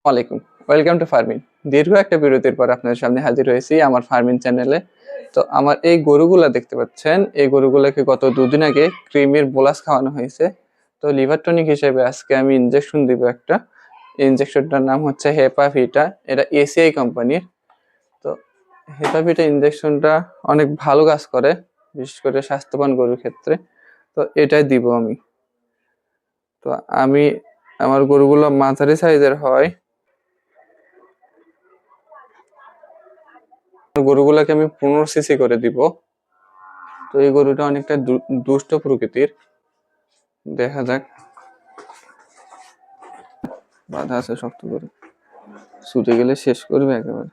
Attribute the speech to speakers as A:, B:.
A: ওয়ালাইকুম। Welcome to farming. দীর্ঘ একটা বিরতির পর আপনাদের সামনে হাজির হয়েছি আমার ফার্মিং চ্যানেলে। তো আমার এই গরুগুলা দেখতে পাচ্ছেন, এই গরুগুলাকে গত ২ দিন আগে ক্রিমের বোলাস খাওয়ানো হয়েছে। তো লিভার টনিক হিসেবে আজকে আমি ইনজেকশন দিব একটা। এই ইনজেকশনটার নাম হচ্ছে হেপাভিটা। এটা এসিআই কোম্পানির। তো হেপাভিটা ইনজেকশনটা অনেক ভালো কাজ করে, বিশেষ করে স্বাস্থ্যবান গরুর ক্ষেত্রে। তো এটাই দিব আমি। তো আমি আমার গরুগুলো মাঝারি সাইজের হয়। গরুগুলাকে আমি ১৫ সিসি করে দিব। তো এই গরুটা অনেকটা দুষ্ট প্রকৃতির। দেখা যাক। বাধা আছে শক্ত করে, ছুটে গেলে শেষ করবে একেবারে।